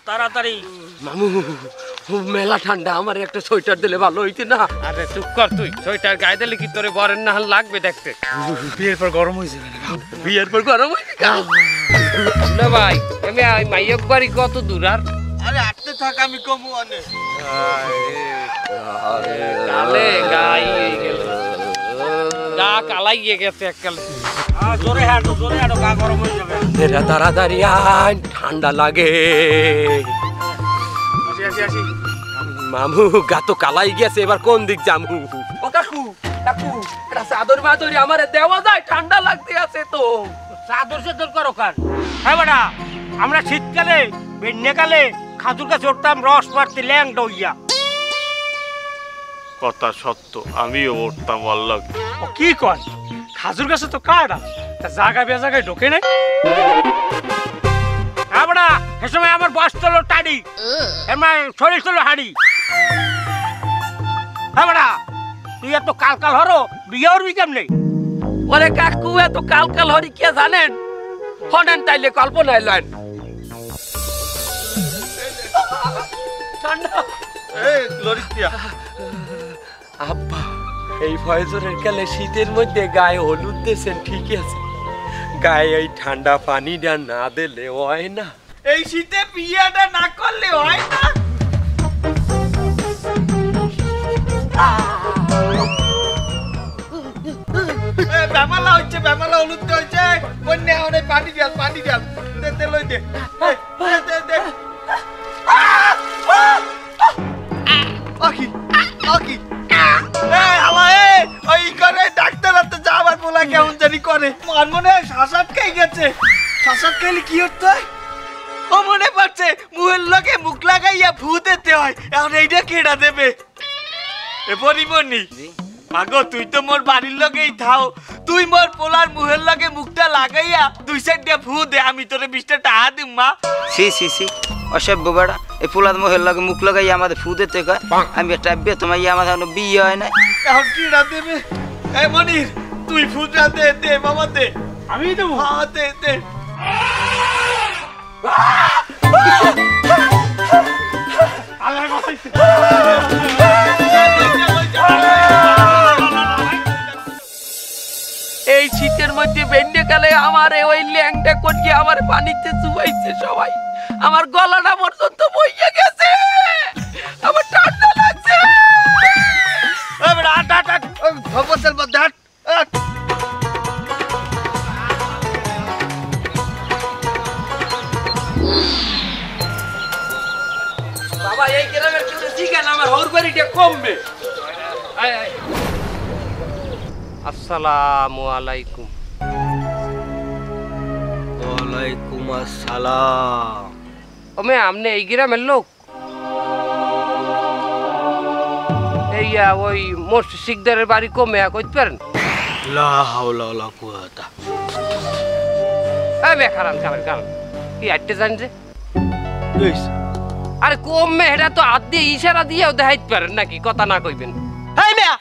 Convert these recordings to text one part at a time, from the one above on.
তাড়াতাড়ি মামু মেলা ঠান্ডা, আমার একটা সোয়েটার দিলে ভালো হইতে না? আরে চুপ কর তুই, সোয়েটার গায়ে দিলে কি তোরে বরের না লাগবে দেখতে? বিয়ের পর গরম হয়ে যাবে। বিয়ের পর গরম হয়ে না ভাই, আমি মাইয়ক বাড়ি কত দূর? আর আরে আটতে থাক, আমি কমু অনেক। গালে গায়ে গেল, গা কালাইয়ে গেছে এককালে। জোরে হাঁটো, জোরে হাঁটো, গা গরম হয়ে যাবে। এরা তাড়াতাড়ি আয়, ঠান্ডা লাগে। মামু গা তো কালাই গেছে, এবার কোন দিক যামু? ও কাকু, কাকু এটা চাদর মাদরি আমারে দেওয়া যায়, ঠান্ডা লাগতে আছে তো। চাদর চাদর করো কার? হ্যাঁ বেটা, আমরা শীতকালে বেন্যাকালে খাজুর গাছে উঠতাম রস মারতে ল্যাংটা হইয়া। কথা সত্য, আমিও উঠতাম আল্লাহ। ও কি কয়? খাজুর গাছে তো কাটা, তা জায়গায় বেজাগায় ঢোকে নাই। হ্যাঁ বেটা, সে সময় আমার বয়স চলো টাড়ি, আমার শরীর চলো হাড়ি। হ্যাঁ বেটা, তুই এত কাল কাল হরো, বিয়ে হরবি কেমনে? ওরে কাকু এত কাল কাল হরি কে জানেন? হনেন তাইলে কল্পনায় লয় ঠান্ডা। এই লরিস্তিয়া আব্বা, এই ফয়জরের কালে শীতের মধ্যে গায়ে হলুদ দিয়েছেন ঠিকই আছে, গায়ে এই ঠান্ডা পানিটা না দিলে হয় না। এই শীতে বিয়েটা না করলে হয় না। বেমালা হচ্ছে, বেমালা হলুদ হচ্ছে, কন্যা অনেক পানি দিয়াল, পানি দিয়াল, দে লই দে, দে দে। আকি আকি ওই করে ডাক্তার হাতে যা, আমার বলা কেমন জানি করে, মন মনে হয় শ্বাস আটকাই গেছে। শ্বাস আটকাইলে কি হতে হয়? ও মনে পড়ছে, মুহের লগে মুখ লাগাইয়া ফু দিতে হয়। এখন এইটা কেডা দেবে? এ পরিমণি আগো, তুই তো মোর বাড়ির লগেই থাও, তুই মোর পোলার মুহের লগে মুখটা লাগাইয়া 2 সাইড দিয়ে ফু দে, আমি তোরে 20টা টাকা দিম মা। সি সি সি, অসভ্য বেড়া, এই পোলার মুহের লগে মুখ লাগাইয়া আমাদের ফু দিতে কয়। আমি একটা তোমার আমাদের এখনো বিয়ে হয় না। এখন কেডা দেবে? এই মনির, তুই ফুটা দে, দে বাবা দে। আমি দেবো? হ্যাঁ দে দে। এই শীতের মধ্যে বেন্ডে কালে আমার ওই ল্যাংটা কটিয়ে আমার পানিতে চুবাইছে সবাই, আমার গলাটা পর্যন্ত বইয়ে গেছে, আমার ঠান্ডা লাগছে। বাবা এই গ্রামের কেউ জিজ্ঞান আমার হর বাড়িটা কমবে। আসসালামু আলাইকুম। ওয়ালাইকুম আসসালাম। ওমে আমনে এই গ্রামের লোক? এই ওই মোস্ট শিকদারের বাড়ি কমে কইতে পারেন? লা হাওলা ওয়ালা কুওয়াতা। এই মে খারান খারান খারান, কি আইতে জানছে? আরে কমে এটা তো হাত দিয়ে ইশারা দিয়েও দেখাইতে পারেন নাকি, কথা না কইবেন? এই মিয়া,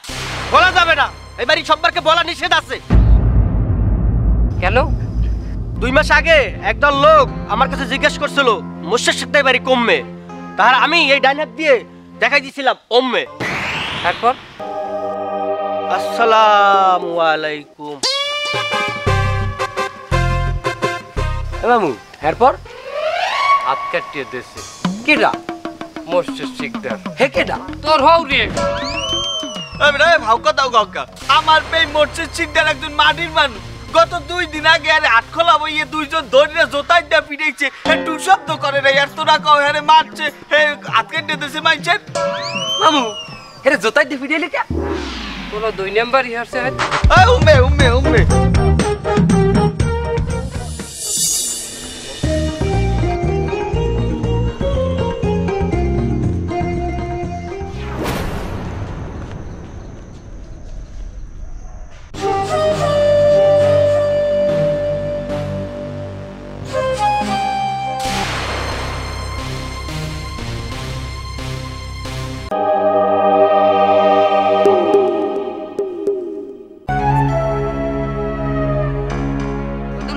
বলা যাবে না, এই বাড়ি সববারকে বলা নিষেধ আছে। কেন? 2 মাস আগে একদল লোক আমার কাছে জিজ্ঞেস করছিল মুর্শিদ শিকদার বাড়ি কমবে, তার আমি এই ডাইন হাত দিয়ে দেখাই দিছিলাম ওম্মে। তারপর আসসালামু আলাইকুম। মামু এরপর হাত কাটিয়ে দিয়েছে কেডা? মোস্ট শিকদার। হে কেডা? তোর হও রে। ভাউকা দাও গাউকা, আমার এই মুর্শিদ শিকদার একজন মাটির মানুষ, গত 2 দিন আগে আরে আটখোলা বইয়ে 2 জন ধরে জোতাই দিয়ে পিটাইছে, একটু শব্দ করে রে, আর তোরা কও হ্যাঁ মারছে, হাত কেটে দিয়েছে মাইছেন। মামু এরে জোতাই দিয়ে ফিরিয়ে কে? কোনো 2 নাম্বার ইহারছে হয়তো। উম্মে উম্মে উম্মে।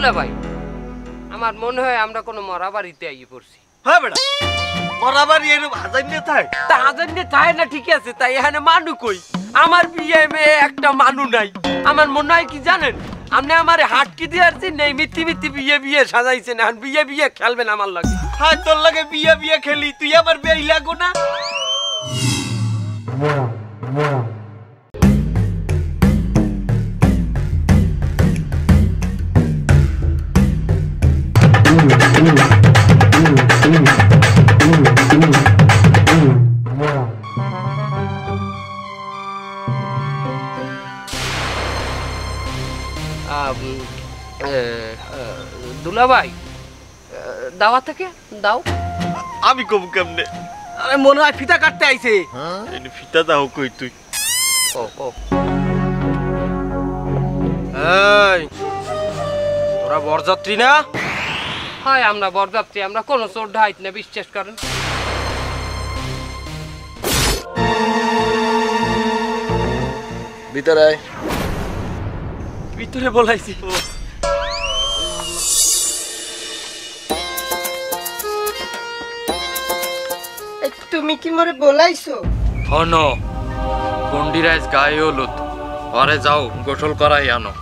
দুলা ভাই আমার মনে হয় আমরা কোনো মরা বাড়িতে আইয়ে পড়ছি। হ্যাঁ বেটা বরাবর এরকম হাজার নিয়ে থাক তা হাজার নিয়ে থাকে না ঠিক আছে, তাই এখানে মানু কই? আমার বিয়ে মেয়ে একটা মানু নাই। আমার মনে হয় কি জানেন, আপনি আমার হাটকি দিয়ে আসছি নেই মিথ্যি মিথ্যি বিয়ে বিয়ে সাজাইছেন, এখন বিয়ে বিয়ে খেলবেন আমার লাগে। হ্যাঁ তোর লাগে বিয়ে বিয়ে খেলি, তুই আমার বিয়ে লাগো না? দুলা ভাই দাওয়া থেকে দাও। আমি কম কেমনে? আরে মনে হয় ফিতা কাটতে আইছে। এই ফিতা দাও কই তুই? ও ও এই তোরা বরযাত্রী না? হয় আমরা বরযাত্রী, আমরা কোনো চোর ঢাইত না, বিশ্বাস করেন। ভিতরে আয়। ভিতরে বলাইছি। তুমি কি মরে বলাইছো? হনো গন্ডিরাজ গায়ে হলুদ, ঘরে যাও গোসল করাই আনো।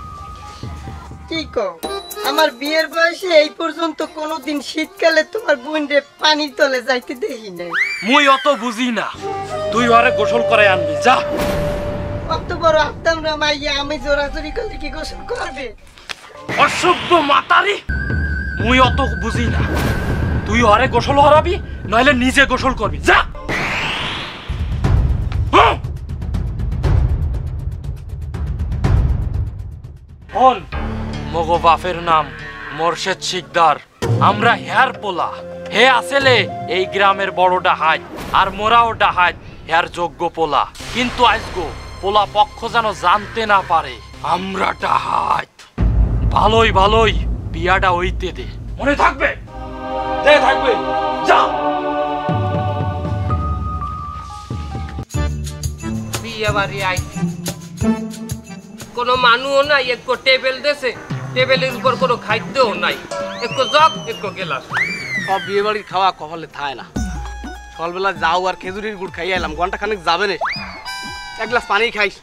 কি কও? আমার বিয়ের বয়সে এই পর্যন্ত কোনোদিন শীতকালে তোমার বোনরে পানির তলে যাইতে দেখি নাই। মুই অত বুঝি না, তুই ঘরে গোসল করাই আনবি যা। অত বড় আত্মামরা মাইয়া আমি জোরাজোরি করলে কি গোসল করবে? অসভ্য মাতারি, মুই অত বুঝি না। তুই ঘরে গোসল হরাবি, নইলে নিজে গোসল করবি যা। মগো বাপের নাম মোরশেদ শিকদার, আমরা হেয়ার পোলা। হে আসলে এই গ্রামের বড় ডাহাত, আর মোরাও ডাহাত হেয়ার যোগ্য পোলা। কিন্তু আজগো পোলা পক্ষ যেন জানতে না পারে আমরা ডাহাত। ভালোই ভালোই বিয়াটা হইতে দে, মনে থাকবে? দে থাকবে যা। বিয়ে বাড়ি আইছি, কোনো মানুষও নাই, একটু টেবিল দেছে, টেবিলের উপর কোনো খাদ্যও নাই, একটু জগ একটু গেলাস। সব বিয়ে বাড়ির খাওয়া কপালে থায় না। সকালবেলা যাও আর খেজুরির গুড় খাইয়ে এলাম, ঘন্টা খানেক যাবে না, এক গ্লাস পানি খাইস।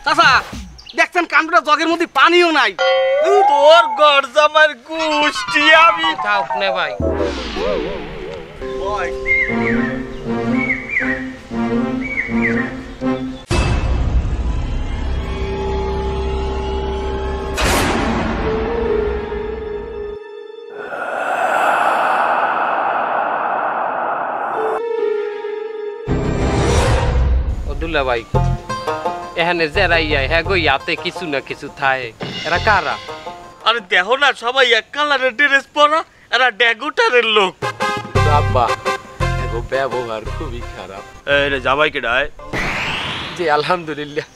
চাচা দেখছেন কাণ্ডটা, জগের মধ্যে পানিও নাই। তোর গড় জামার গুষ্টি আমি থাক নে ভাই। দুলা ভাই এখানে যারাই হ্যাঁ গো ইয়াতে কিছু না কিছু থায়, এরা কারা? আরে দেখো না সবাই এক কালারের ড্রেস পরা, এরা ড্যাগুটারের লোক। আব্বা এগো ব্যবহার খুবই খারাপ। এই রে জামাই কে ডায়? জি আলহামদুলিল্লাহ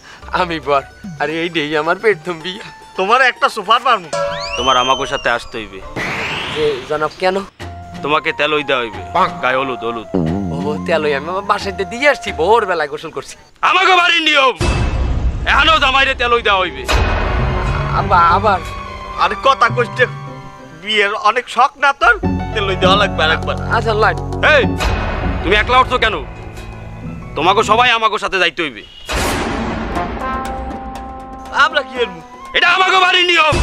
আমি বর, আর এই নেই আমার প্রথম বিয়া। তোমার একটা সুপার মারমু, তোমার আমাকে সাথে আসতে হইবে। যে জনাব কেন? তোমাকে তেলই দেওয়া হইবে, গায়ে হলুদ হলুদ। ও তেলই আমি আমার বাসাতে দিয়ে আসছি, ভোরবেলায় গোসল করছি। আমাকে বাড়ির নিয়ম, এখনো জামাইরে তেলই দেওয়া হইবে। আব্বা আবার আরে কথা কইতে বিয়ের অনেক শখ না তোর, তেলই দেওয়া লাগবে আরেকবার। আচ্ছা লাইট। এই তুমি একলা উঠছো কেন? তোমাকে সবাই আমাকে সাথে যাইতে হইবে। আমরা কি করব? এটা আমাকে বাড়ির নিয়ম,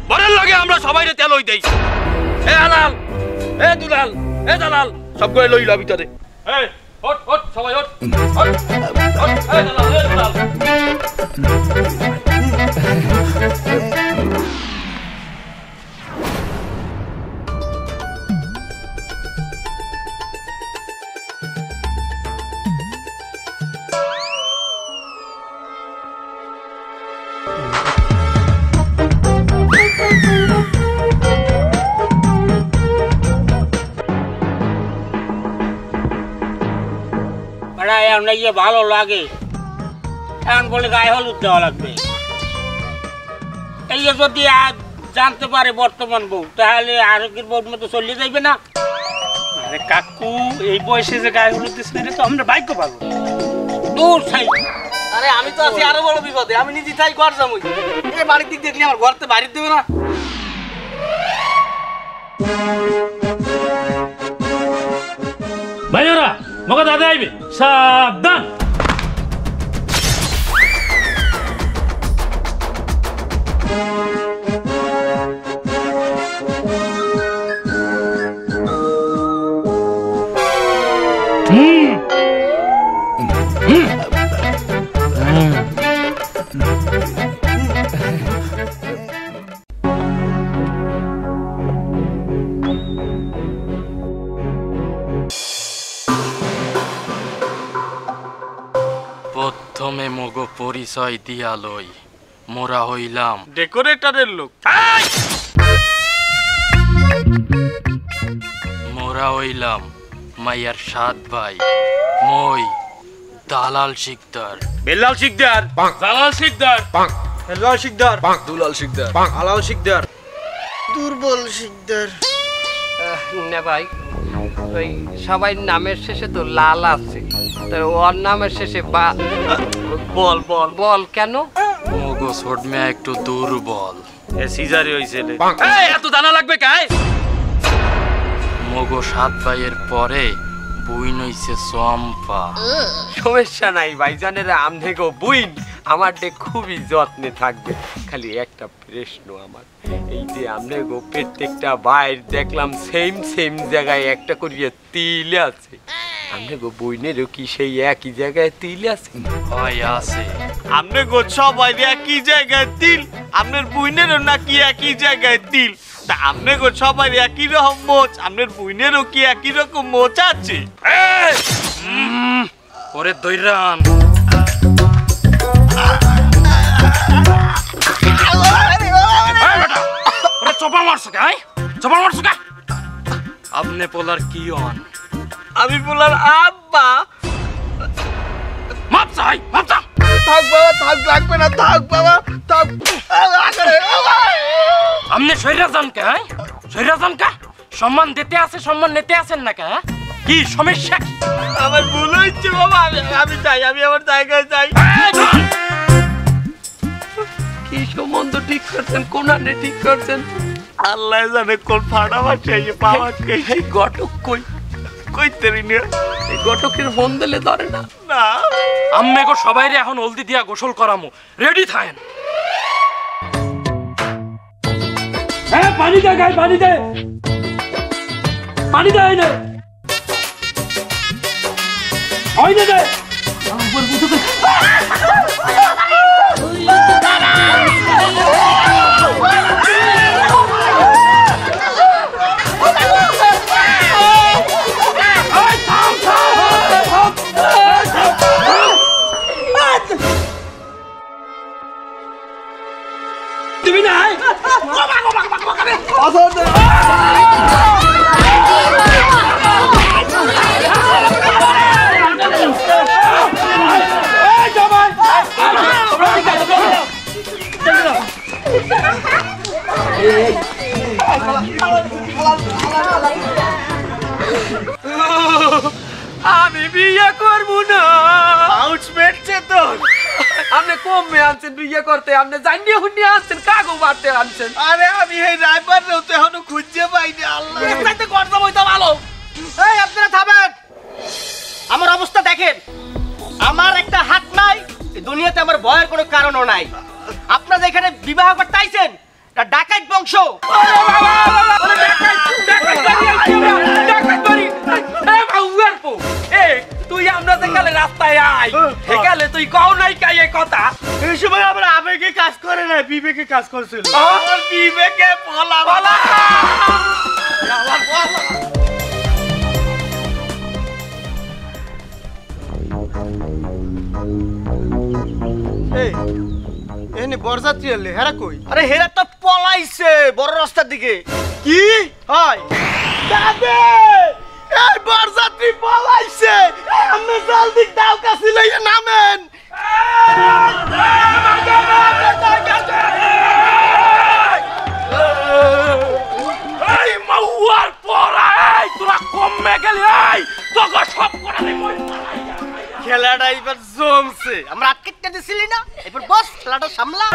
বরের লাগে আমরা সবাইরে তেলই দেই। এ হালাল, এ দুলাল, এ দালাল, সব করে লইল ভিতরে। এই হট হট সবাই হট হট হট। এই দালাল, এ দুলাল। ভালো লাগে এখন বলে গায়ে হলুদ দেওয়া লাগবে। এই যদি জানতে পারে বর্তমান বউ, তাহলে আরোগ্যের বউর মতো চলে যাইবে না। আরে কাকু এই বয়সে যে গায়ে হলুদ দিচ্ছেন এটা তো আমরা ভাগ্য পাবো দূর সাই। আরে আমি তো আছি আরো বড় বিপদে, আমি নিজে তাই ঘর যাবো। এই বাড়ির দিক দেখলি আমার ঘরতে বাড়ি দেবে না। ভাইরা মগা দাদা আইবে, সাবধান। প্রথমে মগো পরিচয় দিয়া লই, মোরা হইলাম ডেকোরেটরের লোক। মোরা হইলাম মাইয়ার 7 ভাই। মই দালাল শিকদার, বেলাল শিকদার, জালাল শিকদার, হেলাল শিকদার, দুলাল শিকদার, আলাল শিকদার, দুর্বল শিকদার। না ভাই, ওই সবাই নামের শেষে তো লাল আছে, তো ওর নামের শেষে বল বল বল কেন? মগো ছোট মেয়ে একটু দুর্বল। এ সিজারি হইছে লে। এত জানা লাগবে কাই? মগো 7 ভাইয়ের পরে বুইন হইছে চম্পা। সমস্যা নাই ভাইজানের, আমনে গো বুইন আমার ডে খুবই যত্নে থাকবে। খালি একটা প্রশ্ন আমার, এই যে আমনে গো প্রত্যেকটা বাইর দেখলাম সেম জায়গায় একটা করিয়ে তিল আছে, আমনে গো বুইনেরও কি সেই একই জায়গায় তিল আছে? হয় আছে। আমনে গো সবাই একই জায়গায় তিল, আপনার বুইনেরও নাকি একই জায়গায় তিল। তা আমনে গো সবাই একই রকম মোচ, আপনার বুইনেরও কি একই রকম মোচ আছে? ওরে দৈরান চপা মারছো গাই, চপা মারছো গা। আপনি পোলার কি হন? আমি বলার আব্বা। মাপ চাই, মাপ চা। থাক বাবা, থাক, লাগবে না, থাক বাবা, থাক। আপনি সৈরা যান কে? সৈরা যান কে? সম্মান দিতে আছে, সম্মান নিতে আছেন না কে? কি সমস্যা? আমার ভুল হচ্ছে বাবা, আমি চাই, আমি আমার জায়গায় যাই। কি সম্বন্ধ ঠিক করছেন, কোন আনে ঠিক করছেন? আল্লাহ জানে কোন ফাড়া বাচ্চা পাওয়া এই ঘটক কই? কইতে রিনে এই ঘটকের ফোন দিলে ধরে না। না। আম্মে গো সবাইরে এখন হলদি দিয়া গোসল করামু, রেডি থাকেন। হ্যাঁ পানি দে গাই, পানি দে, পানি দে, এই নে ওই নে দে। তুমি নাই আমি বিয়ে করবো না। আউট মেটছে তো। আপনি কমে আনছেন বিয়ে করতে, আপনি জানিয়ে হুনিয়ে আনছেন, কাগো মারতে আনছেন। আরে আমি এই রাইবার তো এখনো খুঁজে পাইনি। আল্লাহ একসাথে করতে বইতে ভালো। এই আপনারা থামেন, আমার অবস্থা দেখেন। আমার একটা হাত নাই, এই দুনিয়াতে আমার ভয়ের কোনো কারণও নাই। আপনারা এখানে বিবাহ করতে আইছেন, এটা ডাকাত বংশ। তুই আমরা যেখানে রাস্তায় আই সেখানে তুই কও নাই কাই কথা। এই সময় আমার আবেগে কাজ করে না, বিবেকে কাজ করছিল। আমার বিবেকে বলা বলা। এনে বরযাত্রী হলে হেরা কই? আরে হেরা তো পলাইছে বড় রাস্তার দিকে। কি হয় দাদে, এই বরযাত্রী পলাইছে। আপনি জলদি দাও কাছে লইয়া নামেন। এই মাউয়ার পড়া, এই তোরা কমে গেলে খেলাটা এবার জমছে আমরা আটকে দিছিলি না এবার বস খেলাটা সামলা